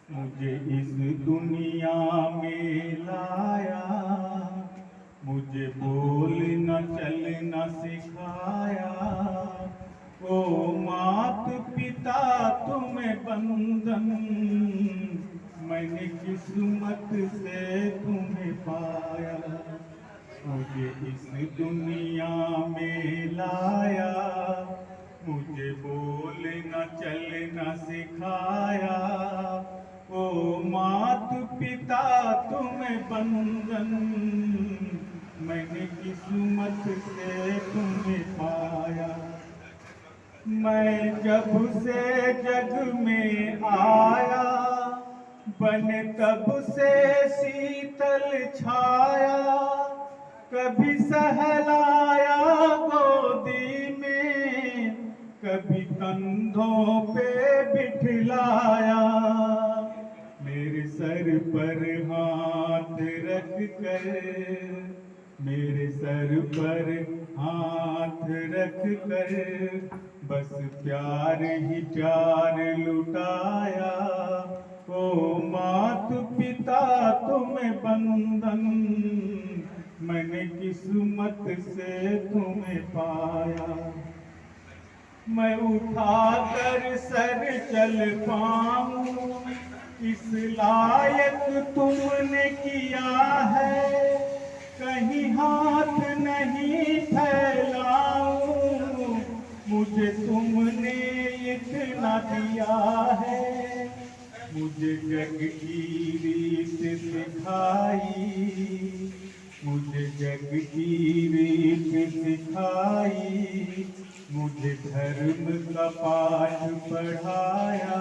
मुझे इस दुनिया में लाया, मुझे बोलना चलना सिखाया। ओ मात पिता तुम्हें बंधन, मैंने किस्मत से तुम्हें पाया। मुझे इस दुनिया में लाया, मुझे बोलना चलना सिखाया। ओ मात पिता तुम्हें बंधन, मैंने किस्मत से तुम्हें पाया। मैं जब से जग में आया, बने तब से शीतल छाया। कभी सहलाया गोदी में, कभी कंधों पे बिठलाया। मेरे सर पर हाथ रख कर, मेरे सर पर हाथ रख कर, बस प्यार ही प्यार लुटाया। ओ मात पिता तुम्हें बंधन, मैंने किस्मत से तुम्हें पाया। मैं उठाकर सर चल पाऊं, इस लायक तुमने किया है। कहीं हाथ नहीं फैलाऊं, मुझे तुमने इतना दिया है। मुझे जग की रीत सिखाई, मुझे जग की रीत सिखाई। मुझे धर्म का पाठ पढ़ाया।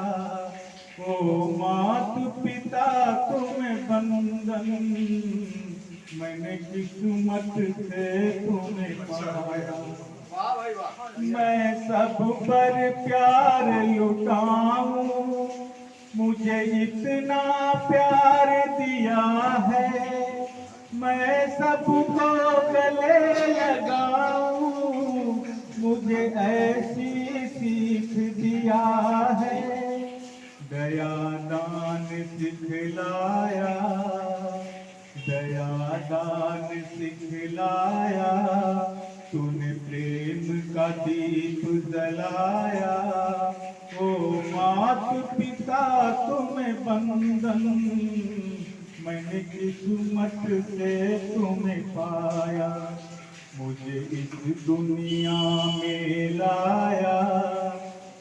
ओ मात पिता तुम्हें बंधन, मैंने किस्मत से तुम्हें पाया। मैं सब पर प्यार लुटाऊं, मुझे इतना प्यार दिया है। मैं सबको गले लगाऊं, मुझे ऐसी सीख दिया है। दया दान सिखलाया, दया दान सिखलाया। तूने प्रेम का दीप जलाया। ओ मात पिता तुम्हें बंधन, मैंने किस्मत से तुम्हें पाया। मुझे इस दुनिया में लाया,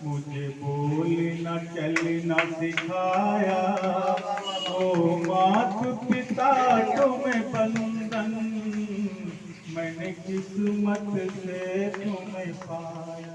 मुझे बोलना चलना सिखाया। ओ मात पिता तुम्हें बंधन, मैंने किस्मत से तुम्हें पाया।